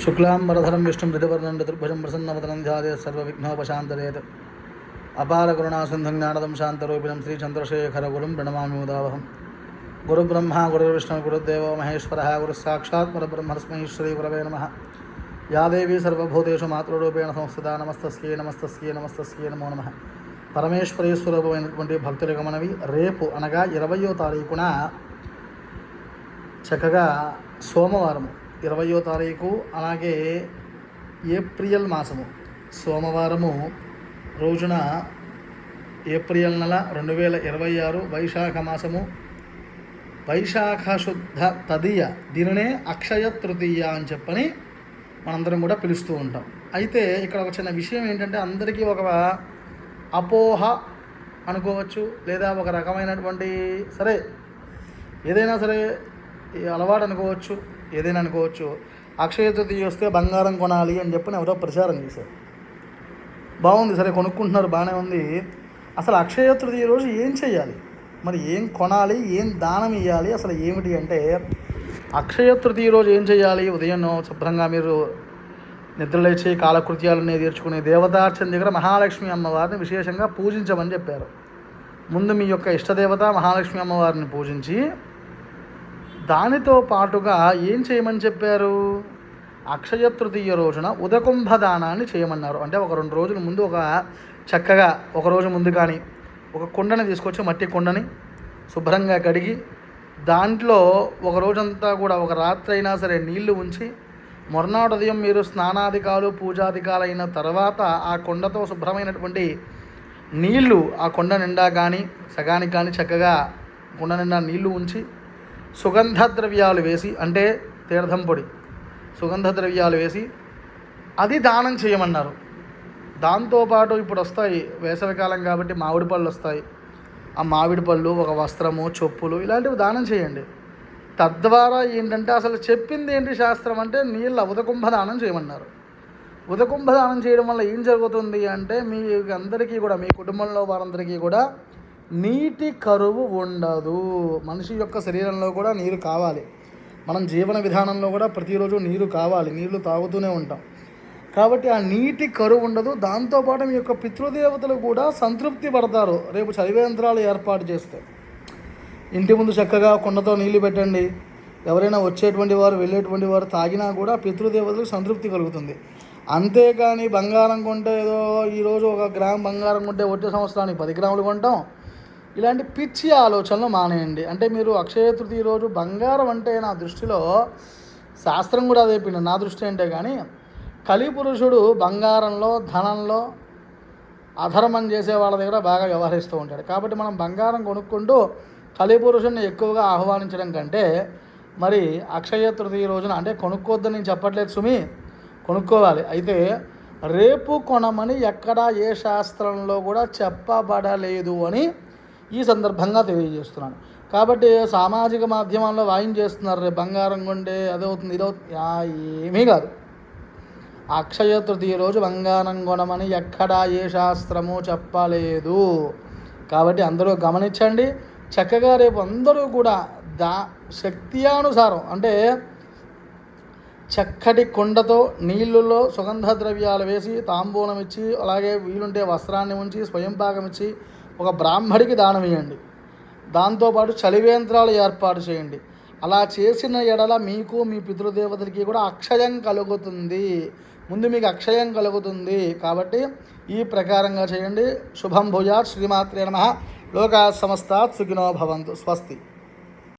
शुक्लांबरधरं विष्णुं धृतवर्णं चतुर्भुजं प्रसन्नवदनं ध्यायेत् सर्वविघ्नोपशान्तयेत् अपारकरुणासिन्धुं ज्ञानदं शान्तरूपिणं श्रीचन्द्रशेखरगुरुं प्रणमामि मुदावहं। गुरुब्रह्मा गुरुर्विष्णुः गुरुर्देवो महेश्वरः गुरुस्साक्षात् परब्रह्मस्मै श्रीगुरवे नमः। या देवी सर्वभूतेषु मातृरूपेण संस्थिता नमस्तस्यै नमस्तस्यै नमस्तस्यै नमो नमः। పరమేశ్వరీ స్వరూపమైనటువంటి భక్తులకు మనవి, రేపు అనగా 20వ తారీఖున చక్కగా సోమవారము 20వ తారీఖు, అలాగే ఏప్రిల్ మాసము సోమవారము రోజున ఏప్రిల్ నెల 2026 వైశాఖ మాసము వైశాఖ శుద్ధ తదియ, దీనినే అక్షయ తృతీయ అని చెప్పని మనందరం కూడా పిలుస్తూ ఉంటాం. అయితే ఇక్కడ ఒక చిన్న విషయం ఏంటంటే, అందరికీ ఒక అపోహ అనుకోవచ్చు, లేదా ఒక రకమైనటువంటి సరే ఏదైనా సరే అలవాటు అనుకోవచ్చు, ఏదైనా అనుకోవచ్చు. అక్షయ తృతీయ వస్తే బంగారం కొనాలి అని చెప్పని ఎవరో ప్రచారం చేశారు. బాగుంది, సరే కొనుక్కుంటున్నారు, బాగానే ఉంది. అసలు అక్షయ తృతీయ రోజు ఏం చేయాలి, మరి ఏం కొనాలి, ఏం దానం ఇవ్వాలి, అసలు ఏమిటి అంటే, అక్షయ తృతీయ రోజు ఏం చేయాలి? ఉదయం శుభ్రంగా మీరు నిద్రలేచి కాలకృత్యాలన్నీ తీర్చుకునే దేవతార్చన దగ్గర మహాలక్ష్మి అమ్మవారిని విశేషంగా పూజించమని చెప్పారు. ముందు మీ యొక్క ఇష్టదేవత మహాలక్ష్మి అమ్మవారిని పూజించి దానితో పాటుగా ఏం చేయమని చెప్పారు? అక్షయ తృతీయ రోజున ఉదకుంభ దానాన్ని చేయమన్నారు. అంటే ఒక 2 రోజుల ముందు చక్కగా ఒక రోజు ముందు కానీ ఒక కుండని తీసుకొచ్చి, మట్టి కుండని శుభ్రంగా కడిగి దాంట్లో ఒక రోజంతా కూడా ఒక రాత్రి అయినా సరే నీళ్లు ఉంచి, మరునాడు ఉదయం మీరు స్నానాధికాలు పూజాధికాలైన తర్వాత ఆ కొండతో శుభ్రమైనటువంటి నీళ్లు ఆ కొండ నిండా కానీ సగానికి కానీ చక్కగా కొండ నిండా నీళ్లు ఉంచి సుగంధ ద్రవ్యాలు వేసి, అంటే తీర్థం పొడి సుగంధ ద్రవ్యాలు వేసి అది దానం చేయమన్నారు. దాంతోపాటు ఇప్పుడు వస్తాయి వేసవికాలం కాబట్టి మామిడి పళ్ళు వస్తాయి. ఆ మామిడి పళ్ళు, ఒక వస్త్రము, చెప్పులు ఇలాంటివి దానం చేయండి. తద్వారా ఏంటంటే, అసలు చెప్పింది ఏంటి శాస్త్రం అంటే, నీళ్ళ ఉదకుంభదానం చేయమన్నారు. ఉదకుంభదానం చేయడం వల్ల ఏం జరుగుతుంది అంటే, మీ అందరికీ కూడా, మీ కుటుంబంలో వారందరికీ కూడా నీటి కరువు ఉండదు. మనిషి యొక్క శరీరంలో కూడా నీరు కావాలి. మనం జీవన విధానంలో కూడా ప్రతిరోజు నీరు కావాలి, నీళ్లు తాగుతూనే ఉంటాం. కాబట్టి ఆ నీటి కరువు ఉండదు. దాంతోపాటు మీ యొక్క పితృదేవతలు కూడా సంతృప్తి పడతారు. రేపు చలివేంద్రాలు ఏర్పాటు చేస్తే ఇంటి ముందు చక్కగా కుండతో నీళ్లు పెట్టండి. ఎవరైనా వచ్చేటువంటి వారు, వెళ్ళేటువంటి వారు తాగినా కూడా పితృదేవతలకు సంతృప్తి కలుగుతుంది. అంతేకాని బంగారం కొంటే, ఏదో ఈరోజు 1 గ్రామ్ బంగారం కొంటే వచ్చే సంవత్సరానికి 10 గ్రాములు కొంటాం, ఇలాంటి పిచ్చి ఆలోచనలు మానేయండి. అంటే మీరు అక్షయ తృతీయ రోజు బంగారం అంటే, నా దృష్టిలో శాస్త్రం కూడా అదే చెప్పింది, నా దృష్టి అంటే, కానీ కలిపురుషుడు బంగారంలో, ధనంలో అధర్మం చేసే వాళ్ళ దగ్గర బాగా వ్యవహరిస్తూ ఉంటాడు. కాబట్టి మనం బంగారం కొనుక్కుంటూ కలిపురుషుడిని ఎక్కువగా ఆహ్వానించడం కంటే, మరి అక్షయ తృతీయ రోజున, అంటే కొనుక్కోవద్దని నేను చెప్పట్లేదు సుమి, కొనుక్కోవాలి. అయితే రేపు కొనమని ఎక్కడా ఏ శాస్త్రంలో కూడా చెప్పబడలేదు అని ఈ సందర్భంగా తెలియజేస్తున్నాను. కాబట్టి సామాజిక మాధ్యమాల్లో వాయించేస్తున్నారు, రేపు బంగారం కొంటే అదవుతుంది ఇదవుతుంది. ఏమీ కాదు. అక్షయ తృతీయ రోజు బంగారం కొనమని ఎక్కడా ఏ శాస్త్రము చెప్పలేదు. కాబట్టి అందరూ గమనించండి. చక్కగా రేపు అందరూ కూడా శక్త్యానుసారం, అంటే చక్కటి కుండతో నీళ్ళలో సుగంధ ద్రవ్యాలు వేసి తాంబూలం ఇచ్చి, అలాగే వీలుంటే వస్త్రాన్ని ఉంచి స్వయంపాకం ఇచ్చి ఒక బ్రాహ్మడికి దానం ఇవ్వండి. దాంతోపాటు చలివేంద్రాలు ఏర్పాటు చేయండి. అలా చేసిన ఎడల మీకు, మీ పితృదేవతలకి కూడా అక్షయం కలుగుతుంది. ముందు మీకు అక్షయం కలుగుతుంది. కాబట్టి ఈ ప్రకారంగా చేయండి. శుభం భూయాత్. శ్రీమాత్రే నమః. లోకా సమస్తాత్ సుఖినో భవంతు. స్వస్తి.